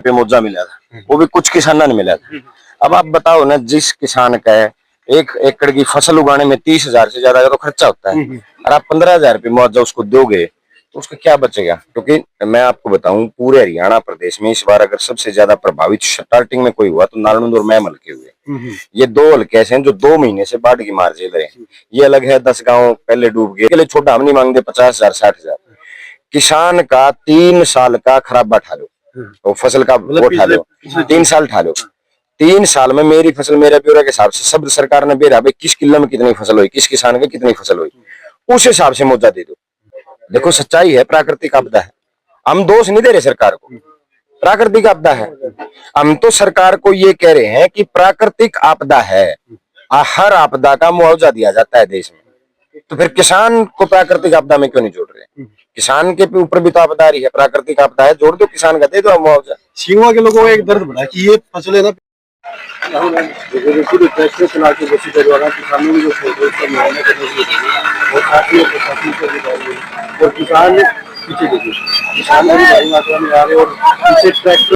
पे मुआवजा मिला था, वो भी कुछ किसानों ने मिला था। अब आप बताओ ना, जिस किसान का 1 एकड़ की फसल उगाने में 30,000 से ज्यादा का तो खर्चा होता है, और आप 15,000 रुपये मुआवजा उसको दोगे तो उसका क्या बचेगा? क्योंकि मैं आपको बताऊं, पूरे हरियाणा प्रदेश में इस बार अगर सबसे ज्यादा प्रभावित स्टार्टिंग में कोई हुआ तो नारायण और मैम हल्के हुए। ये 2 हल्के ऐसे हैं जो 2 महीने से बाढ़ की मार झेल रहे हैं। ये अलग है 10 गांव पहले डूब गए, के लिए छोटा हम नहीं मांगते 50,000 60,000। किसान का 3 साल का खराबा ठा लो, तो फसल का वो ठा लो, 3 साल ठा लो। 3 साल में मेरी फसल मेरे ब्यौरे के हिसाब से सब सरकार ने बेरा भाई किस किले में कितनी फसल हुई, किस किसान की कितनी फसल हुई, उस हिसाब से मुआवजा दे दो। देखो सच्चाई है, प्राकृतिक आपदा है, हम दोष नहीं दे रहे सरकार को, प्राकृतिक आपदा है। हम तो सरकार को ये कह रहे हैं कि प्राकृतिक आपदा है, हर आपदा का मुआवजा दिया जाता है देश में, तो फिर किसान को प्राकृतिक आपदा में क्यों नहीं जोड़ रहे? किसान के ऊपर भी तो आपदा आ रही है, प्राकृतिक आपदा है, जोड़ दो किसान का, दे दो मुआवजा। सीमा के लोगों को एक दर्द बढ़ा कि ये फसलें ना ट्रैक्टर चला के बच्चे करवाना, किसानों की जो और किसान पीछे देखिए, किसान भारी मात्रा में आ रहे और पीछे ट्रैक्टर।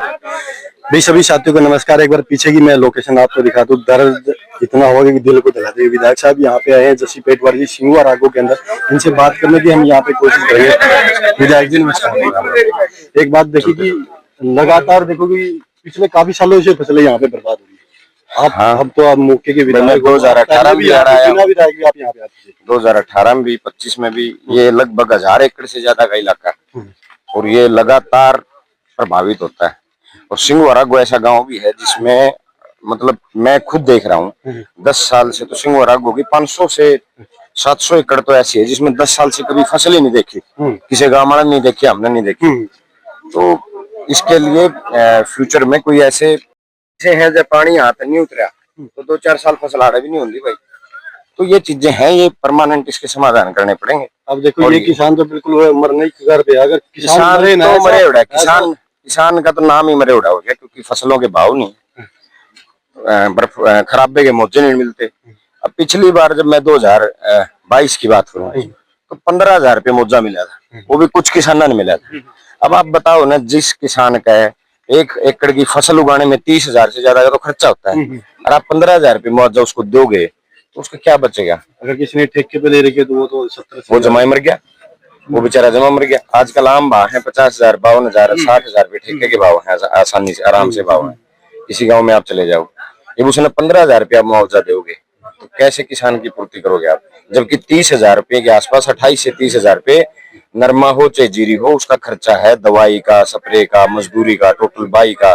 भाई सभी साथियों को नमस्कार। एक बार पीछे की मैं लोकेशन आपको दिखा दूं, दर्द इतना होगा कि दिल को दहला दे। विधायक साहब यहाँ पे आए हैं जसीपेटवाड़ी सिंगुआ रागो के अंदर, इनसे बात करने की हम यहाँ पे कोशिश करेंगे। विधायक जी नमस्कार। एक बात देखिए कि लगातार देखो कि पिछले काफी सालों से फसलें यहाँ पे बर्बाद हो रही है। आप अब तो आप मौके के विधायक 2018 भी आ रहा है, विधायक भी आप यहाँ पे आते थे, 2018 में भी 25 में भी। ये लगभग 1000 एकड़ से ज्यादा का इलाका और ये लगातार प्रभावित होता है। और सिंगुआ रागो ऐसा गांव भी है जिसमें मतलब मैं खुद देख रहा हूँ 10 साल से, तो सिंगुआ रागो की 500 से 700 एकड़ तो ऐसी है जिसमें 10 साल से कभी फसल ही नहीं देखी, किसी गाँव वाले नहीं देखी, हमने नहीं देखी। तो इसके लिए फ्यूचर में कोई ऐसे हैं जब पानी हाथ नहीं उतरा तो 2-4 साल फसल आड़े भी नहीं होती भाई। तो ये चीजें हैं, ये परमानेंट इसके समाधान करने पड़ेंगे। अब देखो ये किसान तो बिल्कुल मरने की कगार पे, अगर किसान तो मरे उड़ा, किसान का तो नाम ही मरे उड़ा हो गया, क्योंकि फसलों के भाव नहीं, बर्फ खराबे के मुआवजे नहीं मिलते। अब पिछली बार जब मैं 2022 की बात करूँ तो 15,000 रुपये मुआवजा मिला था, वो भी कुछ किसानों ने मिला था। अब आप बताओ ना, जिस किसान का 1 एकड़ की फसल उगाने में 30,000 से ज्यादा का तो खर्चा होता है, और आप 15,000 रुपये मुआवजा उसको दोगे तो उसका क्या बचेगा? अगर किसी ने ठेके पे ले रखे तो वो तो 70 वो जमा ही मर गया, वो बेचारा जमा मर गया। आजकल आम भाव है 50,000 52,000 60,000 रुपये ठेके के भाव है, आसानी से आराम से भाव है। किसी गाँव में आप चले जाओ, जब उसने 15,000 रुपया मुआवजा दोगे तो कैसे किसान की पूर्ति करोगे आप? जबकि 30,000 रुपये के आसपास 28 से 30,000 रुपये नरमा हो चाहे जीरी हो, उसका खर्चा है दवाई का, स्प्रे का, मजदूरी का, टोटल बाई का,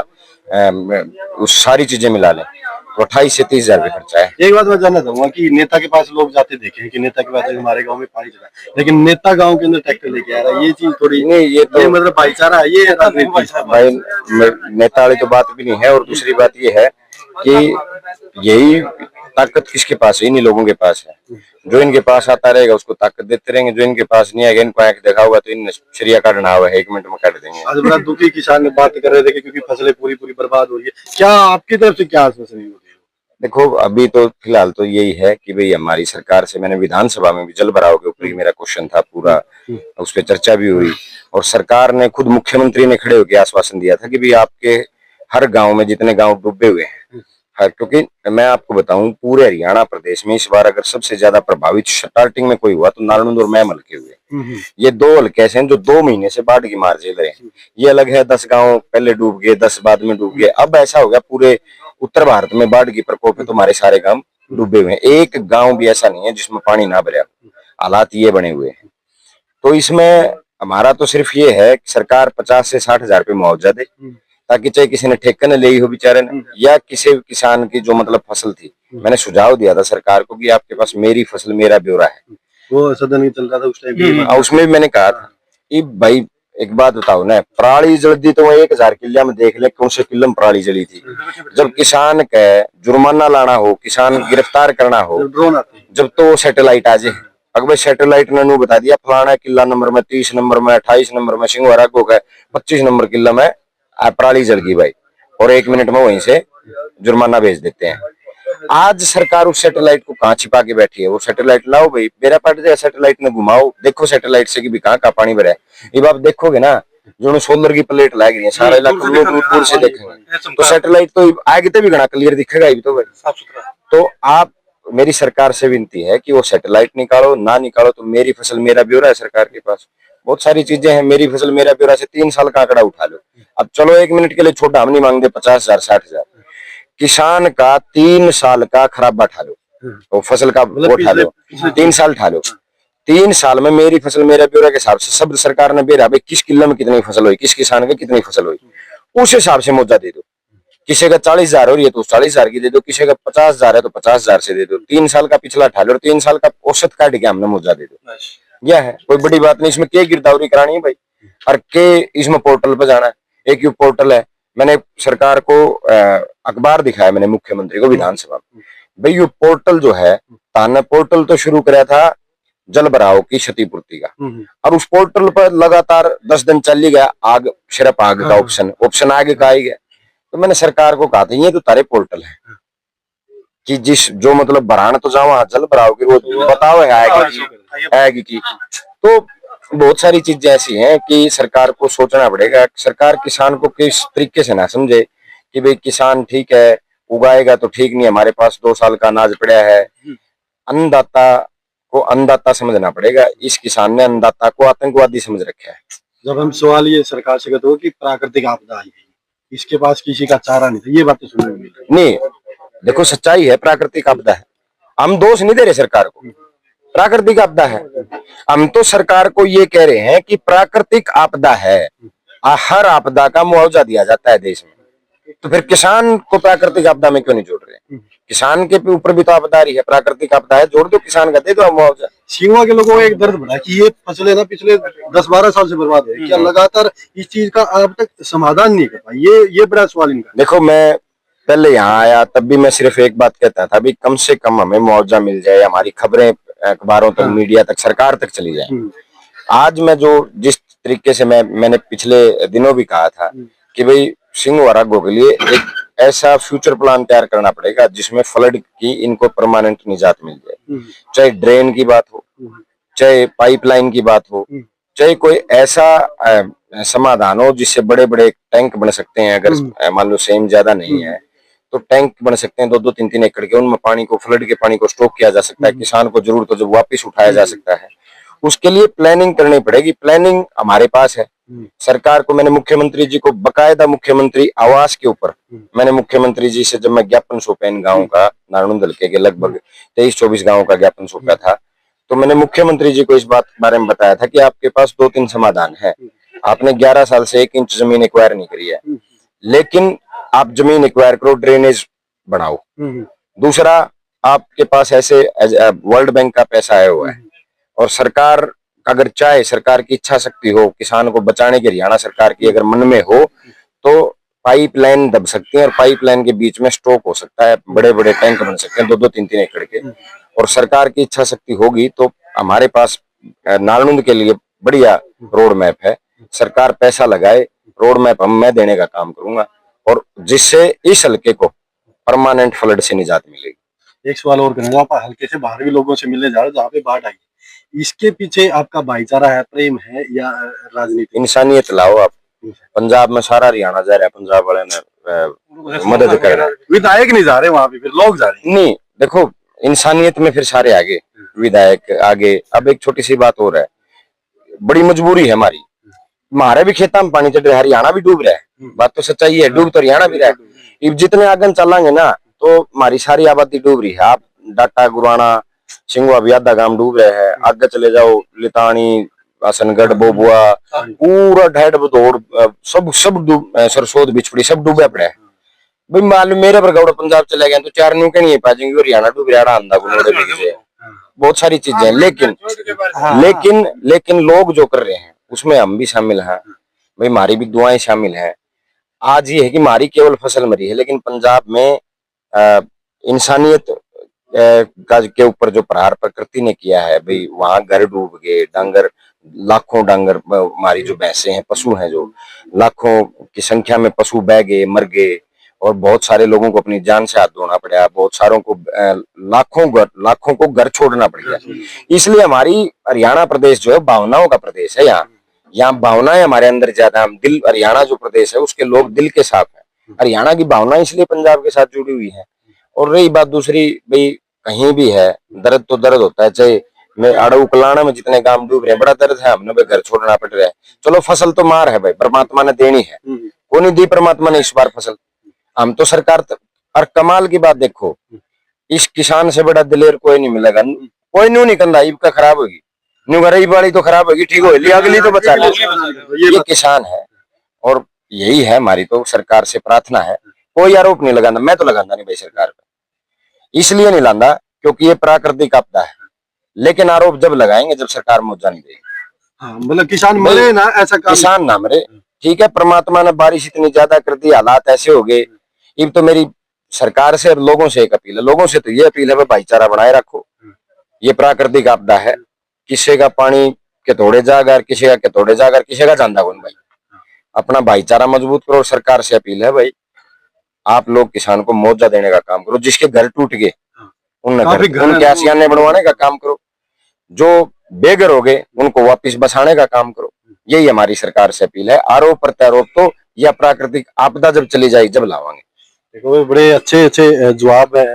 उस सारी चीजें मिला लें तो 28 से 30,000 रुपये खर्चा है। एक बात मैं जानना चाहूंगा कि नेता के पास लोग जाते देखे हैं कि नेता के पास हमारे गांव में पानी चला, लेकिन नेता गांव के अंदर ट्रैक्टर लेके आ रहा है, ये चीज थोड़ी नहीं, ये तो मतलब भाईचारा है, ये राजनीति भाई नेता वाली तो बात भी नहीं है। और दूसरी बात ये है कि यही ताकत किसके पास है? इन्हीं लोगों के पास है। जो इनके पास आता रहेगा उसको ताकत देते रहेंगे, जो इनके पास नहीं आएगा, इनको आंख देखा होगा तो इन शरिया काटना हुआ है 1 मिनट में काट देंगे। आज बड़ा दुखी किसान ने बात कर रहे थे क्योंकि फसलें पूरी बर्बाद हो रही है। क्या आपकी तरफ से क्या आश्वासन हो रही है? देखो अभी तो फिलहाल तो यही है कि भाई हमारी सरकार से, मैंने विधानसभा में भी जल भराव के ऊपर ही मेरा क्वेश्चन था पूरा, उस पर चर्चा भी हुई और सरकार ने खुद मुख्यमंत्री ने खड़े होकर आश्वासन दिया था कि भाई आपके हर गांव में जितने गांव डूबे हुए हैं, क्योंकि मैं आपको बताऊं पूरे हरियाणा प्रदेश में इस बार अगर सबसे ज्यादा प्रभावित स्टार्टिंग में कोई हुआ तो नारायण और मैम हल्के हुए। ये 2 हल्के ऐसे हैं जो 2 महीने से बाढ़ की मार झेल रहे हैं। ये अलग है 10 गांव पहले डूब गए, 10 बाद में डूब गए। अब ऐसा हो गया पूरे उत्तर भारत में बाढ़ की प्रकोप है, तुम्हारे सारे गांव डूबे हुए हैं, एक गांव भी ऐसा नहीं है जिसमें पानी ना भरा। हालात ये बने हुए हैं। तो इसमें हमारा तो सिर्फ ये है कि सरकार 50 से 60,000 रुपये मुआवजा दे, ताकि चाहे किसी ने ठेके न ले हो बेचारे ने, या किसी किसान की जो मतलब फसल थी। मैंने सुझाव दिया था सरकार को कि आपके पास मेरी फसल मेरा ब्यौरा है, वो सदन ही चल रहा था उस टाइम, उसमें भी मैंने कहा था कि भाई एक बात बताओ ना, पराली जल्दी तो 1000 किले में देख ले कौन से किले में पराली जली थी। जब किसान का जुर्माना लाना हो, किसान गिरफ्तार करना हो, जब तो सैटेलाइट आ जाए। अगर सैटेलाइट ने बता दिया फलाना किला नंबर में 30 नंबर में 28 नंबर में सिंगुआ रागो का 25 नंबर किला में पराली जल गई भाई, और 1 मिनट में वहीं से जुर्माना भेज देते हैं। आज सरकार उस सैटेलाइट को कहाँ छिपा के बैठी है? वो सैटेलाइट लाओ भाई, बेरा पाट जाए, सैटेलाइट में घुमाओ, देखो सैटेलाइट से कि भी कहाँ पानी भरा है। अब आप देखोगे ना जो सोलर की प्लेट लग रही है, सारा इलाका लोग दूर से देखेंगे तो सैटेलाइट तो आगे तो भी घना क्लियर दिखेगा ही तो भाई। साफ सुथरा। तो आप, मेरी सरकार से विनती है कि वो सैटेलाइट निकालो, ना निकालो तो मेरी फसल मेरा ब्यौरा है सरकार के पास, बहुत सारी चीजें हैं। मेरी फसल मेरा ब्यौरा से 3 साल का आंकड़ा उठा लो। अब चलो 1 मिनट के लिए छोटा, हम नहीं मांगते 50,000 60,000, किसान का 3 साल का खराबा उठा लो, वो फसल का वो उठा लो, 3 साल उठा लो। 3 साल में मेरी फसल मेरा ब्यौरा के हिसाब से सब सरकार ने बेरा भाई किस किलो में कितनी फसल हुई, किस किसान का कितनी फसल हुई, उस हिसाब से मुआवजा दे दो। किसी का 40,000 हो रही है तो 40,000 की दे दो, किसी का 50,000 है तो 50,000 से दे दो। 3 साल का पिछला उठा लो और 3 साल का औसत काट के हमने मुआवजा दे दो। यह है, कोई बड़ी बात नहीं। इसमें क्या गिरदावरी करानी है भाई, और के इसमें पोर्टल पे जाना है। एक यू पोर्टल है, मैंने सरकार को अखबार दिखाया, मैंने मुख्यमंत्री को विधानसभा में, भाई ये पोर्टल जो है, ताना पोर्टल तो शुरू कराया था जल भराव की क्षतिपूर्ति का, और उस पोर्टल पर लगातार 10 दिन चल ही गया, आग सिर्फ आग का ऑप्शन आगे का ही गया। तो मैंने सरकार को कहा था ये तो तारे पोर्टल है कि जिस जो मतलब भराना तो जाओ जल भराव की, वो बताओ है आएगी की। तो बहुत सारी चीजें ऐसी हैं कि सरकार को सोचना पड़ेगा। सरकार किसान को किस तरीके से ना समझे कि भाई किसान ठीक है उगाएगा तो ठीक, नहीं हमारे पास 2 साल का अनाज पड़ा है। अन्नदाता को अन्नदाता समझना पड़ेगा। इस किसान ने अन्नदाता को आतंकवादी समझ रखा है। जब हम सवाल ये सरकार से करते हो कि प्राकृतिक आपदा आई है, इसके पास किसी का चारा नहीं था, ये बातें सुनने में मिल रही नहीं, देखो सच्चाई है, प्राकृतिक आपदा है। हम दोष नहीं दे रहे सरकार को, प्राकृतिक आपदा है। हम तो सरकार को ये कह रहे हैं कि प्राकृतिक आपदा है, हर आपदा का मुआवजा दिया जाता है देश में, तो फिर किसान को प्राकृतिक आपदा में क्यों नहीं जोड़ रहे? किसान के ऊपर भी तो आपदा रही है, प्राकृतिक आपदा है, जोड़ दो किसान का, दे दो मुआवजा। सीमा के लोगों को एक दर्द बढ़ा कि ये फसलें ना पिछले 10-12 साल से बर्बाद हो रही है, क्या लगातार इस चीज का अब तक समाधान नहीं कर पाई? ये बड़ा सवाल इनका। देखो, मैं पहले यहाँ आया तब भी मैं सिर्फ एक बात कहता था, भी कम से कम हमें मुआवजा मिल जाए, हमारी खबरें अखबारों तक, मीडिया तक, सरकार तक चली जाए। आज मैं जो जिस तरीके से मैंने पिछले दिनों भी कहा था कि भाई सिंघवाड़ा के लिए एक ऐसा फ्यूचर प्लान तैयार करना पड़ेगा जिसमें फ्लड की इनको परमानेंट निजात मिल जाए। चाहे ड्रेन की बात हो, चाहे पाइपलाइन की बात हो, चाहे कोई ऐसा समाधान हो जिससे बड़े बड़े टैंक बन सकते हैं। अगर मान लो सेम ज्यादा नहीं है तो टैंक बन सकते हैं 2-2, 3-3 एकड़ के, उनमें पानी को, फ्लड के पानी को स्टॉक किया जा सकता है। किसान को जरूरत हो जब वापिस उठाया जा सकता है। उसके लिए प्लानिंग करनी पड़ेगी। प्लानिंग हमारे पास है। सरकार को, मैंने मुख्यमंत्री जी को बकायदा, मुख्यमंत्री आवास के ऊपर मैंने मुख्यमंत्री जी से जब मैं ज्ञापन सौंपा इन गाँव का, नारायण दल के लगभग 23-24 गाँव का ज्ञापन सौंपा था, तो मैंने मुख्यमंत्री जी को इस बात के बारे में बताया था कि आपके पास 2-3 समाधान है। आपने 11 साल से 1 इंच जमीन एक्वायर नहीं करी है, लेकिन आप जमीन एक्वायर करो, ड्रेनेज बढ़ाओ। दूसरा, आपके पास ऐसे वर्ल्ड बैंक का पैसा आया हुआ है, और सरकार अगर चाहे, सरकार की इच्छा शक्ति हो किसान को बचाने की, हरियाणा सरकार की अगर मन में हो तो पाइपलाइन दब सकती है, और पाइपलाइन के बीच में स्टॉक हो सकता है, बड़े बड़े टैंक बन सकते हैं 2-2, 3-3 एकड़ के। और सरकार की इच्छा शक्ति होगी तो हमारे पास नालनुंद के लिए बढ़िया रोड मैप है। सरकार पैसा लगाए, रोड मैप मैं देने का काम करूंगा, और जिससे इस हल्के को परमानेंट फ्लड से निजात मिलेगी। एक सवाल और करूंगा, आप हल्के से बाहर भी लोगों से मिलने जा रहे हो जहाँ पे बाढ़ आई, इसके पीछे आपका भाईचारा है, प्रेम है, या राजनीति? इंसानियत लाओ आप। पंजाब में सारा हरियाणा जा रहा है, पंजाब वाले ने मदद कर रहे हैं, विधायक नहीं जा रहे वहां पे, फिर लोग जा रहे हैं। नहीं, देखो इंसानियत में फिर सारे आगे, विधायक आगे। अब एक छोटी सी बात हो रहा है, बड़ी मजबूरी है हमारी, हमारे भी खेता में पानी चढ़ रहा है, हरियाणा भी डूब रहा है, बात तो सच्चाई है, डूब तो हरियाणा भी रहा है। जितने आगे चलेंगे ना तो हमारी सारी आबादी डूब रही है। आप डाटा, गुराना, सिंघवा भी आधा गांव डूब रहे हैं, आगे चले जाओ लितानी, आसनगढ़, बोबुआ, पूरा ढेड बदौड़, सब सरसोद, बिछड़ी सब डूबा पड़ा है भाई। मान लो मेरे बरगौड़ पंजाब चले गए तो 4 न्यू के नहीं पा जाएंगे, हरियाणा डूब रहा, आंधा गुनोड़े बिक जाए, बहुत सारी चीजें हैं। लेकिन लोग जो कर रहे हैं उसमें हम भी शामिल हैं भाई, हमारी भी दुआएं शामिल हैं। आज ये है कि हमारी केवल फसल मरी है, लेकिन पंजाब में इंसानियत के ऊपर जो प्रहार प्रकृति ने किया है भाई, वहां घर डूब गए, डांगर, लाखों डांगर, हमारी जो भैंसे हैं, पशु हैं, जो लाखों की संख्या में पशु बह गए, मर गए, और बहुत सारे लोगों को अपनी जान से हाथ धोना पड़ा, बहुत सारों को लाखों को घर छोड़ना पड़ गया। इसलिए हमारी हरियाणा प्रदेश जो है भावनाओं का प्रदेश है। यहाँ यहाँ भावनाएं हमारे अंदर ज्यादा, हम दिल, हरियाणा जो प्रदेश है उसके लोग दिल के साथ हैं। हरियाणा की भावना इसलिए पंजाब के साथ जुड़ी हुई है। और रही बात दूसरी, भाई कहीं भी है दर्द तो दर्द होता है, चाहे मैं अड़ू कलाना में जितने गांव डूब रहे हैं बड़ा दर्द है, हमने घर छोड़ना पड़ रहा है। चलो फसल तो मार है भाई, परमात्मा ने देनी है, कौन नहीं दी परमात्मा ने इस बार फसल, हम तो सरकार और कमाल की बात देखो, इस किसान से बड़ा दिलेर कोई नहीं मिलेगा, कोई न्यू नहीं कंधा इबका खराब होगी, न्यू गरीब वाली तो खराब होगी, ठीक होगी अगली तो बचा ले, ये किसान है। और यही है हमारी तो सरकार से प्रार्थना है, कोई आरोप नहीं लगाना, मैं तो लगाना नहीं भाई सरकार पे, इसलिए नहीं लाना क्योंकि ये प्राकृतिक आपदा है, लेकिन आरोप जब लगाएंगे जब सरकार मुआवजा नहीं देगी। हाँ, मतलब किसान मरे ना, ऐसा किसान ना मरे, ठीक है, परमात्मा ने बारिश इतनी ज्यादा कर दी, हालात ऐसे हो गए, अब तो मेरी सरकार से और लोगों से एक अपील है, लोगों से तो ये अपील है भाईचारा बनाए रखो, ये प्राकृतिक आपदा है, किसी का पानी के थोड़े जागर, किसी का के थोड़े जागर, किसी का जानदा कौन भाई, अपना भाईचारा मजबूत करो। सरकार से अपील है भाई, आप लोग किसान को मुआवजा देने का काम करो, जिसके घर टूट गए उनके आसियाने बनवाने का काम करो, जो बेघर हो गए उनको वापिस बसाने का काम करो, यही हमारी सरकार से अपील है। आरोप प्रत्यारोप तो यह प्राकृतिक आपदा जब चली जाएगी जब लावांगे। देखो बड़े अच्छे अच्छे जवाब है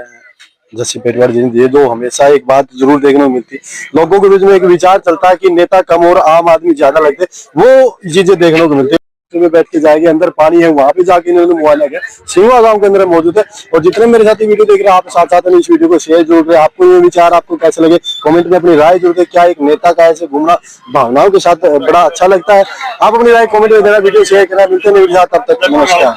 जस्सी पेटवार जी ने दिए, जो हमेशा एक बात जरूर देखने को मिलती, लोगों के बीच में एक विचार चलता है कि नेता कम और आम आदमी ज्यादा लगते, वो चीजें देखने को मिलती है। में बैठ के जाएंगे, अंदर पानी है वहां पे जाके इन्होंने मोबाइल लगा सिंगवा गांव के अंदर मौजूद है। और जितने मेरे साथ वीडियो देख रहे हैं आप साथ साथ इस वीडियो को शेयर जरूर करें। आपको ये विचार आपको कैसे लगे कमेंट में अपनी राय जरूर दें। क्या एक नेता का ऐसे घूमना भावनाओं के साथ बड़ा अच्छा लगता है? आप अपनी राय कमेंट में देना, वीडियो शेयर करना। मिलते हैं मेरे साथ, तब तक नमस्कार।